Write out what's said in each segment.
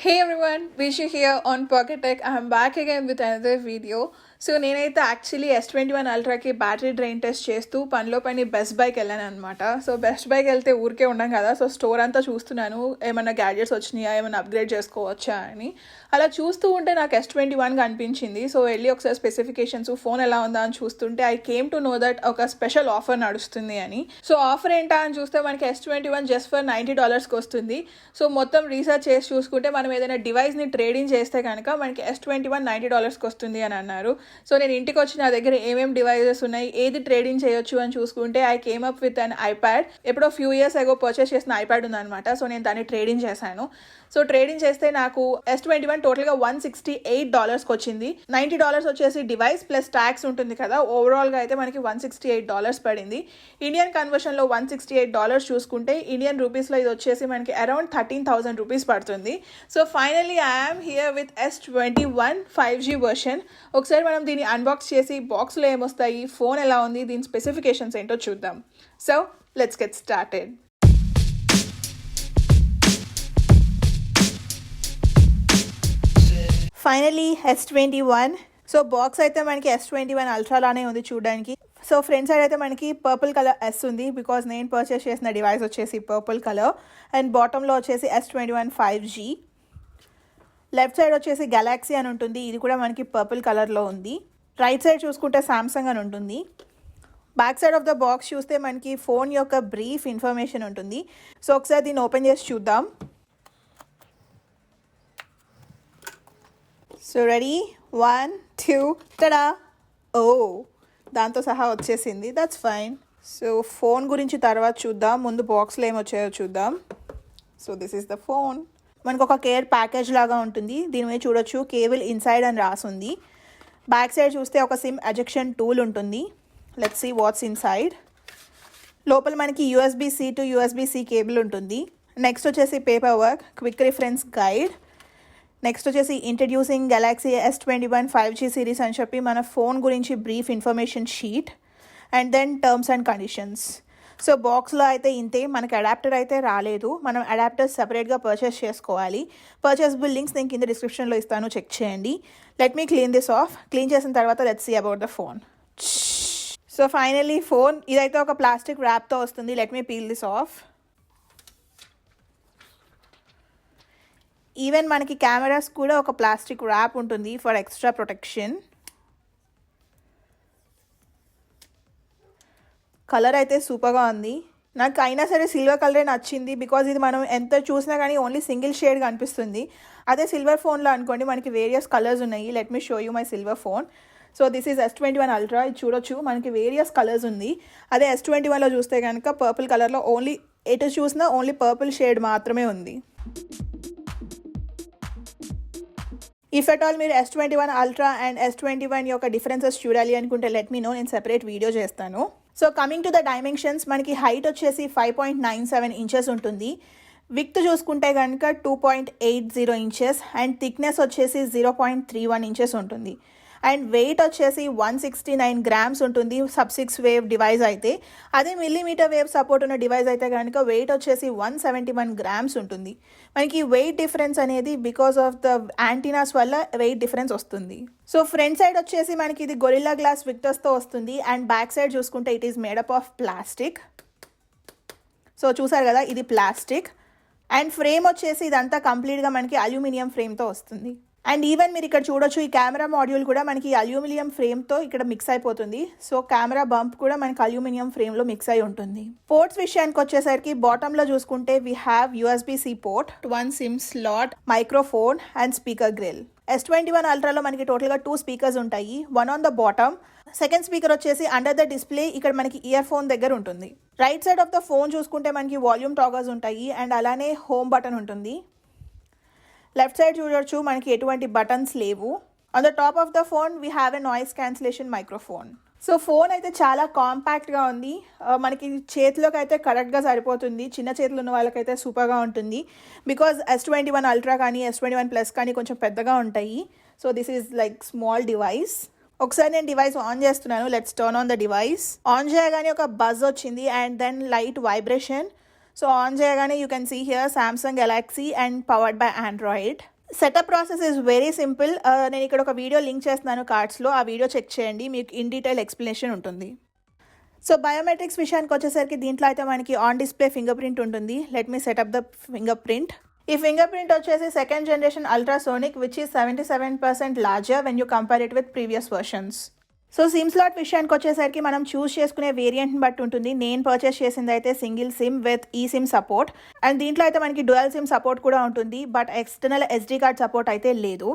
Hey everyone, Vishu here on Pocket Tech. I'm back again with another video. So నేనైతే actually S21 అల్ట్రాకి battery drain test చేస్తూ పనిలో పని best bike వెళ్ళాను అనమాట. సో బెస్ట్ బైక్ వెళ్తే ఊరికే ఉండం కదా, సో స్టోర్ అంతా చూస్తున్నాను ఏమైనా గ్యాడ్జెట్స్ వచ్చినాయా, ఏమైనా అప్గ్రేడ్ చేసుకోవచ్చా అని. అలా చూస్తూ ఉంటే నాకు S21 కనిపించింది. సో వెళ్ళి ఒకసారి స్పెసిఫికేషన్స్ ఫోన్ ఎలా ఉందా అని చూస్తుంటే I came to know that ఒక స్పెషల్ ఆఫర్ నడుస్తుంది అని. సో ఆఫర్ ఏంటా అని చూస్తే మనకి S21 జస్ట్ ఫర్ $90కి వస్తుంది. సో మొత్తం రీసెర్చ్ చేసి చూసుకుంటే మనం ఏదైనా డివైస్ని ట్రేడింగ్ చేస్తే కనుక మనకి S21 $90కి వస్తుంది అని అన్నారు. సో నేను ఇంటికి వచ్చి నా దగ్గర ఏమేమి డివైజెస్ ఉన్నాయి, ఏది ట్రేడింగ్ చేయొచ్చు అని చూసుకుంటే I came up with an iPad. ఎప్పుడో ఫ్యూ ఇయర్స్ అగో పర్చేస్ చేసిన ఐప్యాడ్ ఉందన్నమాట. సో నేను దాన్ని ట్రేడింగ్ చేశాను. సో ట్రేడింగ్ చేస్తే నాకు S21 టోటల్గా $168కి వచ్చింది. $90 వచ్చేసి డివైస్ ప్లస్ ట్యాక్స్ ఉంటుంది కదా, ఓవరాల్గా అయితే మనకి $168 పడింది. ఇండియన్ కన్వర్షన్లో $168 చూసుకుంటే ఇండియన్ రూపీస్లో ఇది వచ్చేసి మనకి అరౌండ్ 13,000 రూపీస్ పడుతుంది. So finally I'm here with S21 5G version. ఒకసారి మనం దీన్ని అన్బాక్స్ చేసి బాక్స్లో ఏమొస్తాయి, ఫోన్ ఎలా ఉంది, దీని స్పెసిఫికేషన్స్ ఏంటో చూద్దాం. So let's get started. Finally S21. So box అయితే మనకి S21 అల్ట్రాలానే ఉంది చూడడానికి. సో ఫ్రంట్ సైడ్ అయితే మనకి పర్పుల్ కలర్ S ఉంది, బికాజ్ నేను పర్చేస్ చేసిన డివైస్ వచ్చేసి పర్పుల్ కలర్. అండ్ బాటంలో వచ్చేసి S21 5G. లెఫ్ట్ సైడ్ వచ్చేసి గెలాక్సీ అని ఉంటుంది, ఇది కూడా మనకి పర్పుల్ కలర్లో ఉంది. రైట్ సైడ్ చూసుకుంటే సామ్సంగ్ అని ఉంటుంది. Back side of the box చూస్తే మనకి ఫోన్ యొక్క బ్రీఫ్ ఇన్ఫర్మేషన్ ఉంటుంది. సో ఒకసారి దీన్ని ఓపెన్ చేసి చూద్దాం. So ready, 1 2 ta-da. ఓ, దాంతో సహా వచ్చేసింది, దట్స్ ఫైన్. సో ఫోన్ గురించి తర్వాత చూద్దాం, ముందు బాక్స్లో ఏమొచ్చాయో చూద్దాం. So this is the phone. మనకు ఒక కేర్ ప్యాకేజ్ లాగా ఉంటుంది, దీని మీద చూడొచ్చు కేబుల్ ఇన్సైడ్ అని రాసుంది. బ్యాక్ సైడ్ చూస్తే ఒక సిమ్ ఎజెక్షన్ టూల్ ఉంటుంది. Let's see what's inside. లోపల మనకి USB-C టు USB-C కేబుల్ ఉంటుంది. నెక్స్ట్ వచ్చేసి paper work, quick reference guide. Next వచ్చేసి introducing Galaxy S21 5G series అని చెప్పి మన ఫోన్ గురించి brief information sheet. And then terms and conditions. So బాక్స్లో అయితే ఇంతే, మనకి అడాప్టర్ అయితే రాలేదు, మనం అడాప్టర్ సెపరేట్గా పర్చేస్ చేసుకోవాలి. పర్చేసబుల్ లింక్స్ నేను కింద డిస్క్రిప్షన్లో ఇస్తాను, చెక్ చేయండి. Let me clean this off. Clean చేసిన తర్వాత let's see about the phone. So finally phone ఇదైతే ఒక ప్లాస్టిక్ ర్యాప్తో వస్తుంది. Let me peel this off. Even మనకి కెమెరాస్ కూడా ఒక ప్లాస్టిక్ ర్యాప్ ఉంటుంది ఫర్ ఎక్స్ట్రా ప్రొటెక్షన్. కలర్ అయితే సూపర్గా ఉంది, నాకు అయినా సరే సిల్వర్ కలరే నచ్చింది, బికాజ్ ఇది మనం ఎంత చూసినా కానీ ఓన్లీ సింగిల్ షేడ్ కనిపిస్తుంది. అదే సిల్వర్ ఫోన్లో అనుకోండి మనకి వేరియస్ కలర్స్ ఉన్నాయి. Let me show you my silver phone. So this is S21 ultra. ఇది చూడొచ్చు మనకి వేరియస్ కలర్స్ ఉంది. అదే S21లో చూస్తే కనుక పర్పుల్ కలర్లో ఓన్లీ ఎటు చూసినా ఓన్లీ పర్పుల్ షేడ్ మాత్రమే ఉంది. ఇఫ్ ఎట్ ఆల్ మీరు S21 అల్ట్రా అండ్ S21 యొక్క డిఫరెన్సెస్ చూడాలి అనుకుంటే లెట్ మీ నో, నేను సెపరేట్ వీడియో చేస్తాను. So coming to the dimensions, మనకి హైట్ వచ్చేసి 5.97 ఇంచెస్ ఉంటుంది. విడ్త్ చూసుకుంటే కనుక 2.80 ఇంచెస్ అండ్ థిక్నెస్ వచ్చేసి 0.31 ఇంచెస్ ఉంటుంది. అండ్ వెయిట్ వచ్చేసి 169 గ్రామ్స్ ఉంటుంది sub-6 వేవ్ డివైస్ అయితే. అదే మిల్లీమీటర్ వేవ్ సపోర్ట్ ఉన్న డివైస్ అయితే కనుక వెయిట్ వచ్చేసి 171 గ్రామ్స్ ఉంటుంది. మనకి వెయిట్ డిఫరెన్స్ అనేది బికాస్ ఆఫ్ ద యాంటీనాస్ వల్ల వెయిట్ డిఫరెన్స్ వస్తుంది. సో ఫ్రంట్ సైడ్ వచ్చేసి మనకి ఇది గొరిల్లా గ్లాస్ విక్టర్స్తో వస్తుంది. అండ్ బ్యాక్ సైడ్ చూసుకుంటే it is made up of plastic. So చూసారు కదా, ఇది ప్లాస్టిక్. అండ్ ఫ్రేమ్ వచ్చేసి ఇదంతా కంప్లీట్గా మనకి అల్యూమినియం ఫ్రేమ్తో వస్తుంది. అండ్ ఈవెన్ మీరు ఇక్కడ చూడొచ్చు ఈ కెమెరా మాడ్యూల్ కూడా మనకి అల్యూమినియం ఫ్రేమ్తో ఇక్కడ మిక్స్ అయిపోతుంది. సో కెమెరా బంప్ కూడా మనకి అల్యూమినియం ఫ్రేమ్లో మిక్స్ అయి ఉంటుంది. పోర్ట్స్ విషయానికి వచ్చేసరికి బాటంలో చూసుకుంటే we have USB-C port, 1 SIM slot, microphone and speaker grill. S21 అల్ట్రాలో మనకి టోటల్గా 2 స్పీకర్స్ ఉంటాయి, 1 on the bottom. Second speaker వచ్చేసి అండర్ ద డిస్ప్లే, ఇక్కడ మనకి ఇయర్ ఫోన్ దగ్గర ఉంటుంది. Right side of the phone చూసుకుంటే మనకి వాల్యూమ్ టాగర్స్ ఉంటాయి అండ్ అలానే హోమ్ బటన్ ఉంటుంది. లెఫ్ట్ సైడ్ చూడొచ్చు మనకి ఎటువంటి బటన్స్ లేవు. On the top of the phone we have a noise cancellation microphone. So phone అయితే చాలా కాంపాక్ట్గా ఉంది, మనకి చేతిలోకి అయితే కరెక్ట్గా సరిపోతుంది. చిన్న చేతులు ఉన్న వాళ్ళకైతే సూపర్గా ఉంటుంది, బికాజ్ S21 అల్ట్రా కానీ S21 ప్లస్ కానీ కొంచెం పెద్దగా ఉంటాయి. So this is like small device. ఒకసారి నేను డివైస్ ఆన్ చేస్తున్నాను. Let's turn on the device. On చేయగానే ఒక బజ్ వచ్చింది and then light vibration. So on చేయగానే you can see here Samsung Galaxy and powered by Android. Setup process is very simple. నేను ఇక్కడ ఒక వీడియో లింక్ చేస్తున్నాను కార్డ్స్లో, ఆ వీడియో చెక్ చేయండి, మీకు ఇన్ డీటెయిల్ ఎక్స్ప్లెనేషన్ ఉంటుంది. సో బయోమెట్రిక్స్ విషయానికి వచ్చేసరికి దీంట్లో అయితే మనకి ఆన్ డిస్ప్లే ఫింగర్ ప్రింట్ ఉంటుంది. Let me setup the finger print. ఈ ఫింగర్ ప్రింట్ వచ్చేసి second generation ultrasonic which is 77% larger when you compare it with previous versions. So SIM slot విషయానికి వచ్చేసరికి మనం చూస్ చేసుకునే వేరియంట్ని బట్టి ఉంటుంది. నేను పర్చేస్ చేసింది అయితే సింగిల్ సిమ్ విత్ ఈ సిమ్ సపోర్ట్, అండ్ దీంట్లో అయితే మనకి డ్యుయల్ సిమ్ సపోర్ట్ కూడా ఉంటుంది, but external SD card support అయితే లేదు.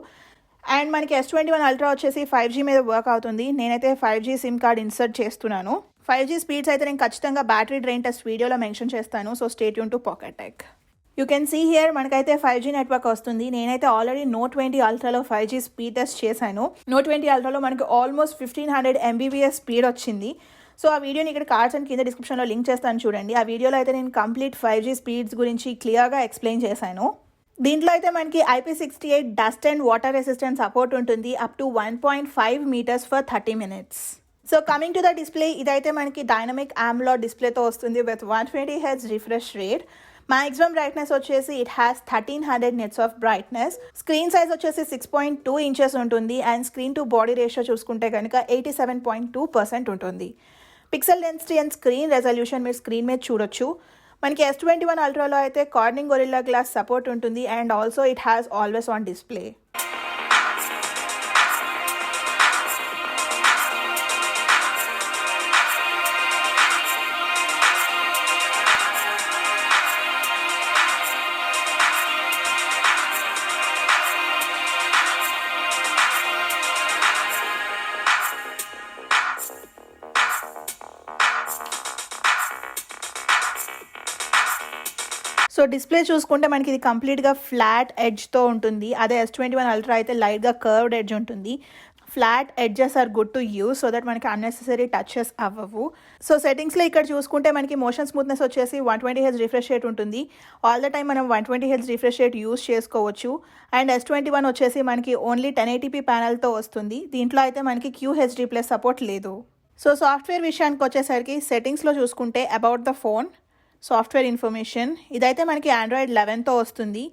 అండ్ మనకి S21 అల్ట్రా వచ్చేసి 5G మీద వర్క్ అవుతుంది. నేనైతే 5G సిమ్ కార్డ్ ఇన్సర్ట్ చేస్తున్నాను. 5G స్పీడ్స్ అయితే నేను ఖచ్చితంగా బ్యాటరీ డ్రైన్ టెస్ట్ వీడియోలో మెన్షన్ చేస్తాను. So stay tune to pocket tech. You can see here మనకైతే 5G నెట్వర్క్ వస్తుంది. నేనైతే ఆల్రెడీ Note 20 అల్ట్రాలో 5G స్పీడ్ టెస్ట్ చేశాను. Note 20 అల్ట్రాలో మనకి ఆల్మోస్ట్ 1500 Mbps స్పీడ్ వచ్చింది. సో ఆ వీడియోని ఇక్కడ కార్డ్స్ అండ్ కింద డిస్క్రిప్షన్లో లింక్ చేస్తాను చూడండి. ఆ వీడియోలో అయితే నేను కంప్లీట్ 5G స్పీడ్స్ గురించి క్లియర్గా ఎక్స్ప్లెయిన్ చేశాను. దీంట్లో అయితే మనకి IP68 dust and water resistant support ఉంటుంది up to 1.5 meters for 30 minutes. So coming to the display, ఇదైతే మనకి డైనమిక్ AMOLED డిస్ప్లేతో వస్తుంది with 120Hz refresh rate. Maximum brightness వచ్చేసి it has 1300 nits of brightness. Screen size వచ్చేసి 6.2 inches ఉంటుంది and screen to body ratio చూసుకుంటే కనుక 87.2% ఉంటుంది. Pixel density and screen resolution మీరు స్క్రీన్ మీద చూడొచ్చు. మనకి S21 అల్ట్రాలో అయితే కార్నింగ్ గొరిల్లా గ్లాస్ సపోర్ట్ ఉంటుంది and also it has always on display. So display చూసుకుంటే మనకి ఇది కంప్లీట్గా ఫ్లాట్ ఎడ్జ్తో ఉంటుంది. అదే S21 అల్ట్రా అయితే లైట్గా కర్వ్డ్ ఎడ్జ్ ఉంటుంది. Flat edges are good to use so that మనకి అన్నెసెసరీ టచెస్ అవ్వవు. సో సెట్టింగ్స్లో ఇక్కడ చూసుకుంటే మనకి మోషన్ స్మూత్నెస్ వచ్చేసి 120Hz రిఫ్రెష్ రేట్ ఉంటుంది. ఆల్ ద టైమ్ మనం 120Hz రిఫ్రెష్ రేట్ యూస్ చేసుకోవచ్చు. అండ్ S21 వచ్చేసి మనకి ఓన్లీ 1080p ప్యానల్తో వస్తుంది. దీంట్లో అయితే మనకి QHD+ సపోర్ట్ లేదు. సో సాఫ్ట్వేర్ విషయానికి వచ్చేసరికి సెట్టింగ్స్లో చూసుకుంటే about the phone, software information, ఇదైతే మనకి Android 11తో వస్తుంది.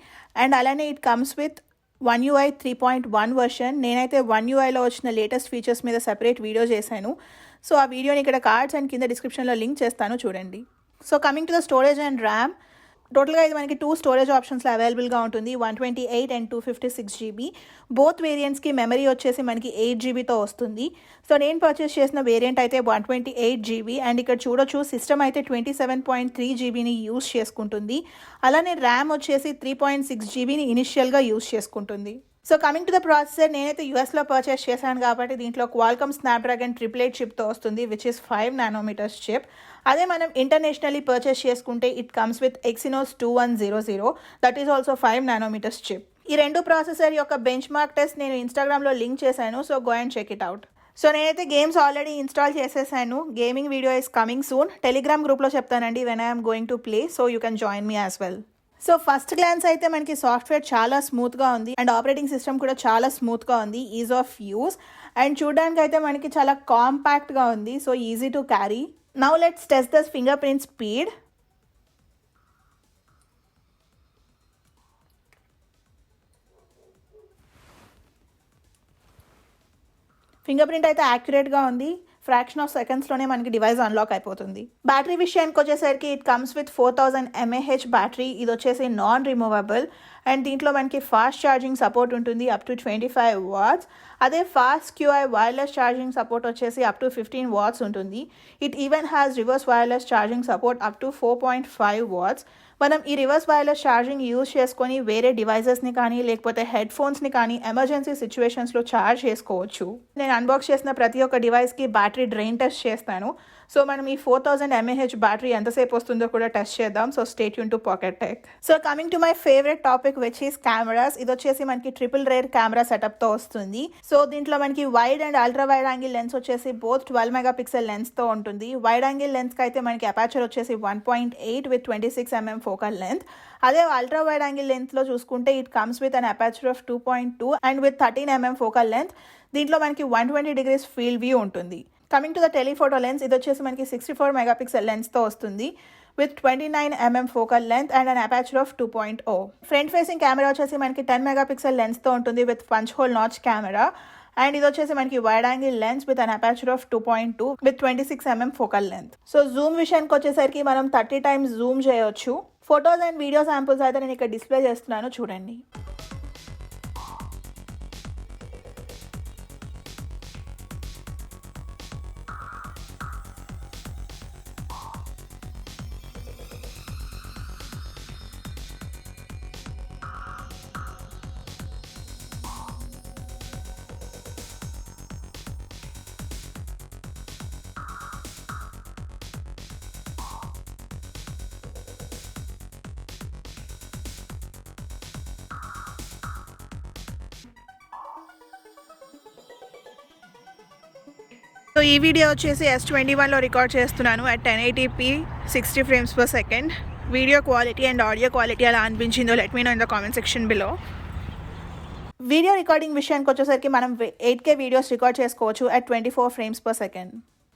అండ్ అలానే it comes with One UI 3.1 version. నేనైతే One UIలో వచ్చిన లేటెస్ట్ ఫీచర్స్ మీద సెపరేట్ వీడియో చేశాను. సో ఆ వీడియోని ఇక్కడ కార్డ్స్ అండ్ కింద డిస్క్రిప్షన్లో లింక్ చేస్తాను చూడండి. So coming to the storage and RAM, టోటల్గా ఇది మనకి 2 స్టోరేజ్ ఆప్షన్స్లో అవైలబుల్గా ఉంటుంది, 128 and 256GB. బోత్ వేరియంట్స్కి మెమరీ వచ్చేసి మనకి 8GBతో వస్తుంది. సో నేను పర్చేస్ చేసిన వేరియంట్ అయితే 128GB అండ్ ఇక్కడ చూడొచ్చు సిస్టమ్ అయితే 27.3GBని యూస్ చేసుకుంటుంది. అలానే ర్యామ్ వచ్చేసి 3.6GBని ఇనిషియల్గా యూస్ చేసుకుంటుంది. So coming to the processor, నేనైతే యూఎస్లో పర్చేస్ చేశాను కాబట్టి దీంట్లో క్వాల్కమ్ స్నాప్డ్రాగన్ 888 చిప్తో వస్తుంది విచ్ ఇస్ 5 nanometers చిప్. అదే మనం ఇంటర్నేషనల్లీ పర్చేస్ చేసుకుంటే it comes with Exynos 2100 that is also 5 nanometers chip. ఈ రెండు ప్రాసెసర్ యొక్క బెంచ్ మార్క్ టెస్ట్ నేను ఇన్స్టాగ్రామ్లో లింక్ చేశాను. So go and check it out. So నేనైతే గేమ్స్ ఆల్రెడీ ఇన్స్టాల్ చేసేసాను. Gaming video is coming soon. Telegram గ్రూప్లో చెప్తానండి when I'm going to play, so you can join me as well. So first glance అయితే మనకి software చాలా స్మూత్గా ఉంది and operating system కూడా చాలా స్మూత్గా ఉంది, ఈజ్ ఆఫ్ యూస్. అండ్ చూడడానికి అయితే మనకి చాలా కాంపాక్ట్గా ఉంది, so easy to carry. Now let's test the finger print speed. Finger print అయితే యాక్యురేట్గా ఉంది. ఫ్రాక్షన్ ఆఫ్ సెకండ్స్లోనే మనకి డివైస్ అన్లాక్ అయిపోతుంది. బ్యాటరీ విషయానికి వచ్చేసరికి it comes with 4000 mAh battery. ఇది వచ్చేసి నాన్ రిమూవబుల్ అండ్ దీంట్లో మనకి ఫాస్ట్ ఛార్జింగ్ సపోర్ట్ ఉంటుంది అప్ టు 25 watts. అదే fast QI wireless charging support వచ్చేసి అప్ టు 15 watts ఉంటుంది. It even has reverse wireless charging support up to 4.5 watts. మనం ఈ రివర్స్ వైర్లెస్ ఛార్జింగ్ యూజ్ చేసుకొని వేరే డివైజెస్ని కానీ లేకపోతే హెడ్ ఫోన్స్ని కానీ ఎమర్జెన్సీ సిచ్యువేషన్స్లో ఛార్జ్ చేసుకోవచ్చు. నేను అన్బాక్స్ చేసిన ప్రతి ఒక్క డివైస్కి బ్యాటరీ డ్రైన్ టెస్ట్ చేస్తాను. సో మనం ఈ 4000 mAh బ్యాటరీ ఎంతసేపు వస్తుందో కూడా టెస్ట్ చేద్దాం. So stay tune to pocket tech. So coming to my favourite topic which is cameras. ఇది వచ్చేసి మనకి ట్రిపుల్ రేర్ కెమెరా సెటప్తో వస్తుంది. సో దీంట్లో మనకి wide and ultra wide angle lens వచ్చేసి బోత్ 12 megapixel లెన్స్తో ఉంటుంది. వైడ్ యాంగిల్ లెన్స్కి అయితే మనకి అపాచర్ వచ్చేసి 1.8 with 26 mm ఫోకల్ లెంత్. అదే అల్ట్రా వైడ్ యాంగిల్ లెన్త్లో చూసుకుంటే it comes with an aperture of 2.2 and with 13 mm focal length. దీంట్లో మనకి 120 degrees ఫీల్డ్ వ్యూ ఉంటుంది. Coming to the telephoto lens, ఇది వచ్చేసి మనకి 64 మెగాపిక్సెల్ లెన్స్తో వస్తుంది with 29mm focal length and an aperture of 2.0. Front facing camera వచ్చేసి మనకి 10 megapixel లెన్స్తో ఉంటుంది with punch hole notch camera. And ఇది వచ్చేసి మనకి wide angle lens with an aperture of 2.2 with 26mm focal length. So Zoom విషయానికి వచ్చేసరికి మనం 30 times Zoom చేయొచ్చు. ఫొటోస్ అండ్ వీడియో శాంపుల్స్ అయితే నేను ఇక్కడ డిస్ప్లే చేస్తున్నాను, చూడండి. సో ఈ వీడియో వచ్చేసి S21లో రికార్డ్ చేస్తున్నాను at 1080p 60 frames per second. Video quality and audio quality ఎలా అనిపించిందో let me know in the comment section below. Video recording విషయానికి వచ్చేసరికి మనం 8K వీడియోస్ రికార్డ్ చేసుకోవచ్చు at 24 frames per second.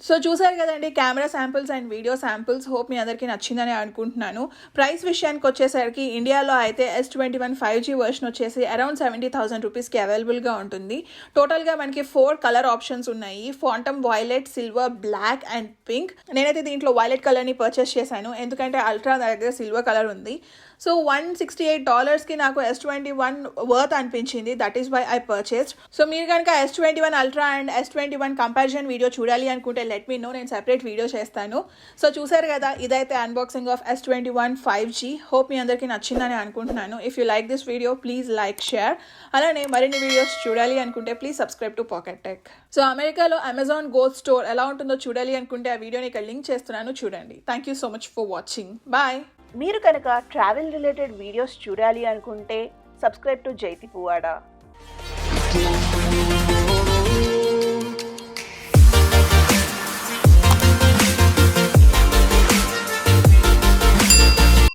So చూసారు కదండి camera samples and video samples. Hope మీ అందరికీ నచ్చిందని అనుకుంటున్నాను. ప్రైస్ విషయానికి వచ్చేసరికి ఇండియాలో అయితే S21 5G వర్షన్ వచ్చేసి అరౌండ్ 70,000 రూపీస్కి అవైలబుల్గా ఉంటుంది. టోటల్గా మనకి 4 కలర్ ఆప్షన్స్ ఉన్నాయి, phantom violet, silver, black and pink. నేనైతే దీంట్లో వైలెట్ కలర్ని పర్చేస్ చేశాను ఎందుకంటే అల్ట్రా దగ్గర సిల్వర్ కలర్ ఉంది. సో $168కి నాకు S21 వర్త్ అనిపించింది, that is why I purchased. So మీరు కనుక S21 ultra and S21 comparison video చూడాలి అనుకుంటే లెట్ మీ నో, నేను సెపరేట్ వీడియో చేస్తాను. సో చూసారు కదా, ఇదైతే unboxing of S21 5G. Hope మీ అందరికీ నచ్చిందని అనుకుంటున్నాను. If you like this video please like, share. అలానే మరిన్ని వీడియోస్ చూడాలి అనుకుంటే please subscribe to pocket tech. So అమెరికాలో అమెజాన్ గో స్టోర్ ఎలా ఉంటుందో చూడాలి అనుకుంటే ఆ వీడియోని ఇక్కడ లింక్ చేస్తున్నాను, చూడండి. Thank you so much for watching. Bye. మీరు కనుక ట్రావెల్ రిలేటెడ్ వీడియోస్ చూడాలి అనుకుంటే సబ్స్క్రైబ్ టు జైతి పువాడా.